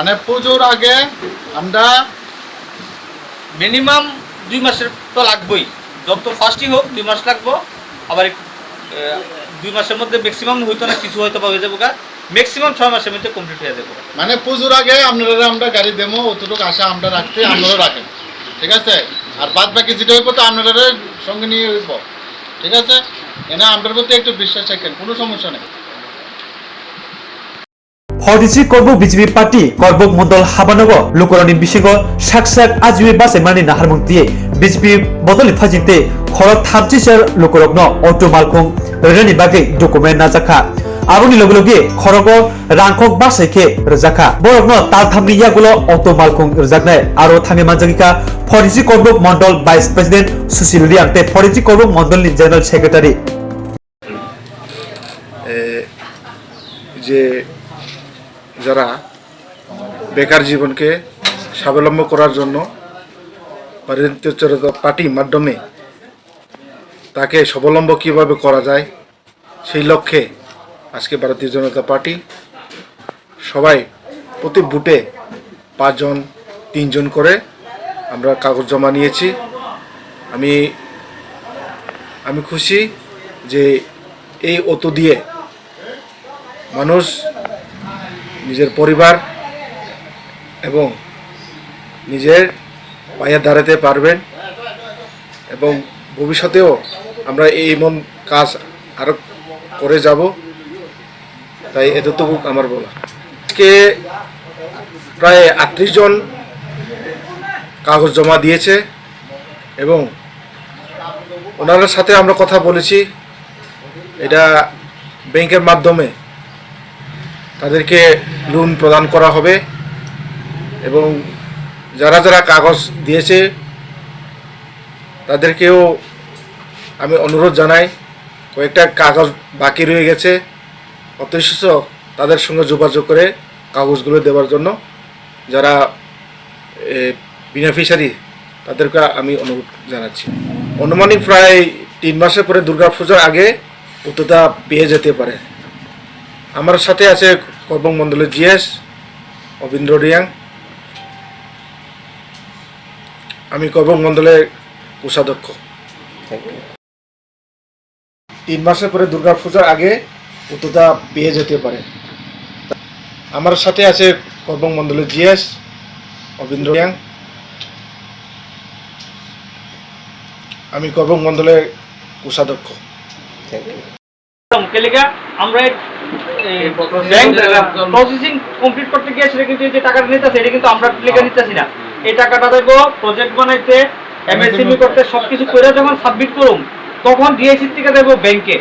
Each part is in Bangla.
মানে পুজোর আগে আমরা মিনিমাম 2 মাসের তো লাগবেই, যত ফার্স্টই হোক 2 মাস লাগবো। আবার 2 মাসের মধ্যে ম্যাক্সিমাম হইতো না, কিছু হয়তো হয়ে যাবো, ম্যাক্সিমাম 6 মাসের মধ্যে কমপ্লিট হয়ে যাবে। মানে পুজোর আগে আপনারা আমরা গাড়ি দেবো, অতটুকু আশা আমরা রাখতে আপনারা রাখেন, ঠিক আছে? আর বাদ বাকি যেটা হইব তো আপনারা সঙ্গে নিয়ে হইব, ঠিক আছে? এনে আপনার প্রতি একটু বিশ্বাস রাখেন, কোনো সমস্যা নেই। হরিচি করব বিজেপি পার্টি করবক মন্ডল হাবানগর লোকরণী বিশেষ সাকসাক আজুয়ে বাসে মানি নাহারমুং দিয়ে বিজেপি বদলি ফাজিতে খরক থামচিসার লোকরগ্ন অটো মালখুং রেনি বাগে ডকুমেন্ট নাজাখা আবনি লগে লগে খরগ রাংখক বাসাইকে রজাখা বরগ্ন তাল থামনি ইয়াগুলো অটো মালখুং রজাকনাই আরো থামে মানজাগিকা হরিচি করবক মন্ডল ভাইস প্রেসিডেন্ট সুশীল রিয়াংতে হরিচি করবক মন্ডলনি জেনারেল সেক্রেটারি যে যারা বেকার জীবনকে স্বাবলম্বী করার জন্য ভারতীয় জনতা পার্টির মাধ্যমে তাকে স্বাবলম্বী কীভাবে করা যায় সেই লক্ষ্যে আজকে ভারতীয় জনতা পার্টি সবাই প্রতি বুথে 5 জন 3 জন করে আমরা কাগজ জমা নিয়েছি। আমি খুশি যে এই অটো দিয়ে মানুষ নিজের পরিবার এবং নিজের পায়ে দাঁড়াতে পারবেন এবং ভবিষ্যতেও আমরা এই মন কাজ আরও করে যাব। তাই এতটুকু আমার বলা। আজকে প্রায় 38 জন কাগজ জমা দিয়েছে এবং ওনাদের সাথে আমরা কথা বলেছি, এটা ব্যাংকের মাধ্যমে তাদেরকে লোন প্রদান করা হবে এবং যারা যারা কাগজ দিয়েছে তাদেরকেও আমি অনুরোধ জানাই, কয়েকটা কাগজ বাকি রয়ে গেছে, অতিশত তাদের সঙ্গে যোগাযোগ করে কাগজগুলো দেওয়ার জন্য যারা বেনিফিশিয়ারি তাদেরকে আমি অনুরোধ জানাচ্ছি। অনুমানিক প্রায় 3 মাসের পরে দুর্গাপূজার আগে অতটা পেয়ে যেতে পারে। আমার সাথে আছে করবক মন্ডলের জিএস অবিন্দ্র রিয়াং, আমি করবক মন্ডলের কোষাধ্যক্ষ। 3 মাসের পরে দুর্গাপূজার আগে অতটা পেয়ে যেতে পারে। আমার সাথে আছে করবক মন্ডলের জিএস অবিন্দ্র রিয়াং, আমি করবক মন্ডলের কোষাধ্যক্ষ। আমরা প্রসেসিং কমপ্লিট করতে গিয়ে সেটা কিন্তু যে টাকাটা নিতেছে এটা কিন্তু আমরা লেখা নিতেছি না। এই টাকাটা দেবো প্রজেক্ট বানাইতে, এমএসএমই করতে, সবকিছু করে যখন সাবমিট করুম তখন ডিএসসি থেকে দেবো ব্যাংকে।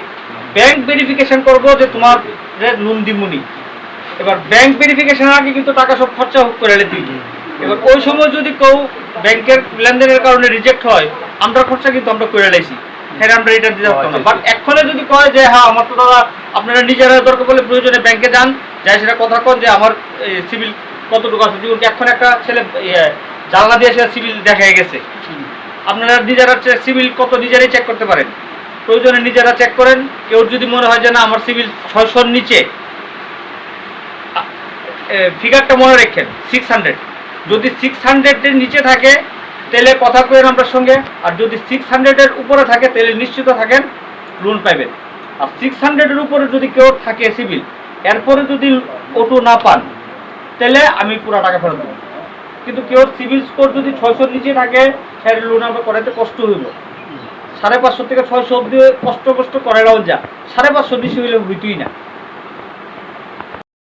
ব্যাংক ভেরিফিকেশন করব যে তোমার লোন দিমুনি। এবার ব্যাংক ভেরিফিকেশনের আগে কিন্তু টাকা সব খরচা করে দিই। এবার ওই সময় যদি কেউ ব্যাংকের লেনদেনের কারণে রিজেক্ট হয়, আমরা খরচা কিন্তু আমরা করে লাইছি, হ্যাঁ আমরা রিটার্ন দিতে পারতাম না। বাট এক্ষণে যদি কয় যে হ্যাঁ আমার তো দাদা আপনারা নিজেরা দরকার বলে প্রয়োজনে ব্যাংকে যান, যাই সেটা কথা কন যে আমার সিভিল কতটুকু আছে। যেমন এখন একটা ছেলে জানলা দিয়ে সেটা সিভিল দেখা গেছে, আপনারা নিজেরা সিভিল কত নিজেরাই চেক করতে পারেন, প্রয়োজনে নিজেরা চেক করেন। কেউ যদি মনে হয় যে না আমার সিভিল 600-র নিচে, ফিগারটা মনে রাখেন 600, যদি 600-এর নিচে থাকে তাহলে কথা করেন আপনার সঙ্গে, আর যদি 600-এর উপরে থাকে তাহলে নিশ্চিত থাকেন লোন পাইবেন। আর 600-এর উপরে যদি কেউ থাকে সিভিল, এরপরে যদি অটো না পান তাহলে আমি পুরো টাকা ফেরত দেবো। কিন্তু কেউ সিভিল স্কোর যদি 600-র নিচে থাকে সেটা লোন আমরা করাতে কষ্ট হইব। 550 থেকে 600 অব্দি কষ্ট করাইলাও যা, 550 নিচে হইলে হইতই না।